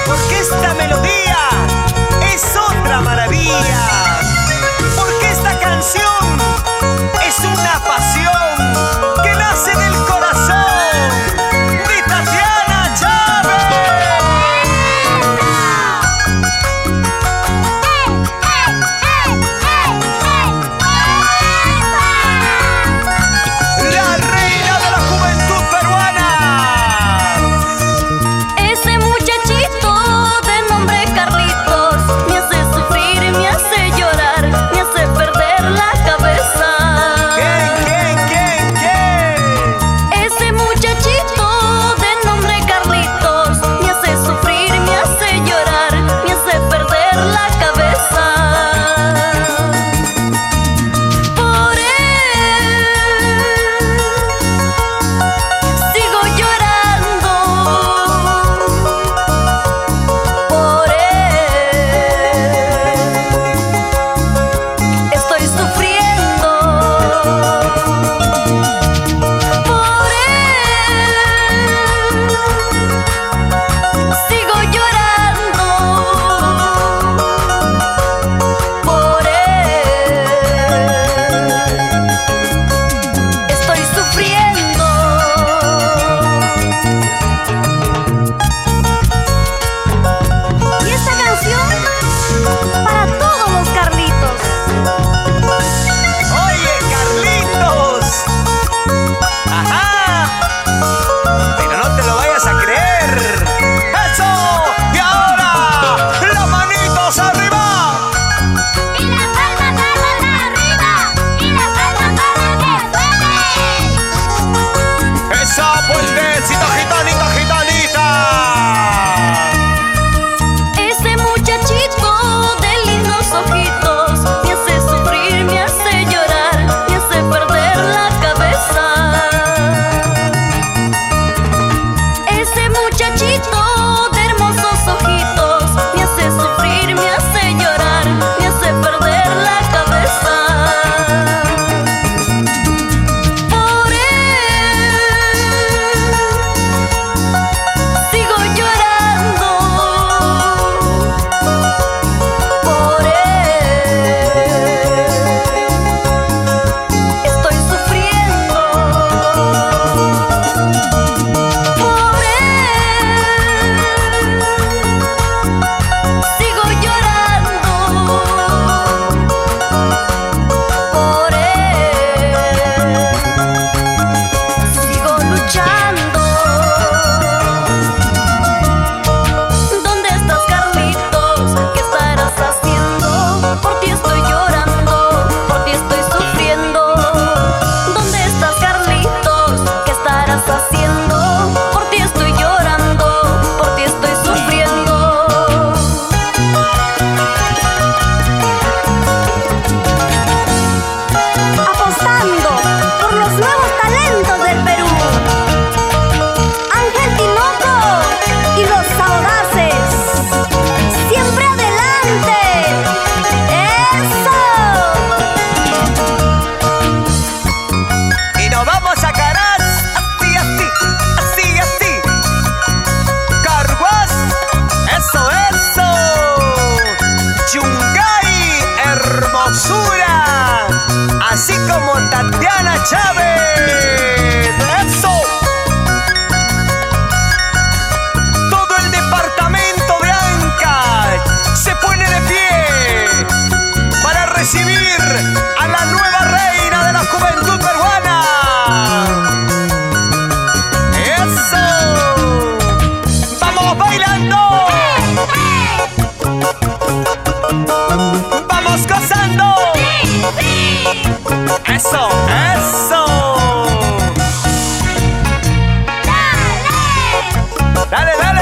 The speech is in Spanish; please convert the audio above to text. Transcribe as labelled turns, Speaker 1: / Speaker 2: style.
Speaker 1: Porque esta melodía es otra maravilla. Porque esta canción es una pasión que nace del corazón de Tatiana Chávez. La reina de la juventud peruana.
Speaker 2: Ese muchachito de nombre Carlitos me hace sufrir, me hace llorar, me hace perder la cabeza.
Speaker 1: ¿Quién?
Speaker 2: Ese muchachito de nombre Carlitos me hace sufrir, me hace llorar, me hace perder la cabeza. Por él sigo llorando. Por él estoy sufriendo. Por él sigo llorando. Por él estoy sufriendo. Y esta canción para todos los Carlitos.
Speaker 1: Oye, Carlitos. Ajá. Pero no te lo vayas a creer. ¡Eso! Y ahora, las manitos arriba.
Speaker 2: Y la palma arriba. Y la palma que suene.
Speaker 1: Esa vueltecita gitanita, gitanita.
Speaker 2: Ese muchachito de lindos ojitos me hace sufrir, me hace llorar, me hace perder la cabeza. Ese muchachito de hermosos ojitos me hace sufrir, me hace llorar, me hace perder la cabeza. Por él sigo llorando. Por él estoy sufriendo. Por él sigo llorando. Por él sigo luchando. ¿Dónde estás, Carlitos? ¿Qué estarás haciendo? Por ti estoy llorando, por ti estoy sufriendo. ¿Dónde estás, Carlitos? ¿Qué estarás haciendo? Por ti estoy llorando, por ti estoy sufriendo. Apostando por los nuevos talentos del Perú. Ángel Tinoco y los audaces. Siempre adelante. ¡Eso!
Speaker 1: Y nos vamos a Caraz. Así, así, así, así. Carguas. Eso, eso. Chungay, hermosura. Así como Tatiana Chávez. Eso. Todo el departamento de Ancash se pone de pie para recibir a la nueva reina de la juventud peruana. ¡Eso! ¡Vamos bailando! ¡Vamos gozando! ¡Eso! ¡Eso! ¡Dale! ¡Dale, dale!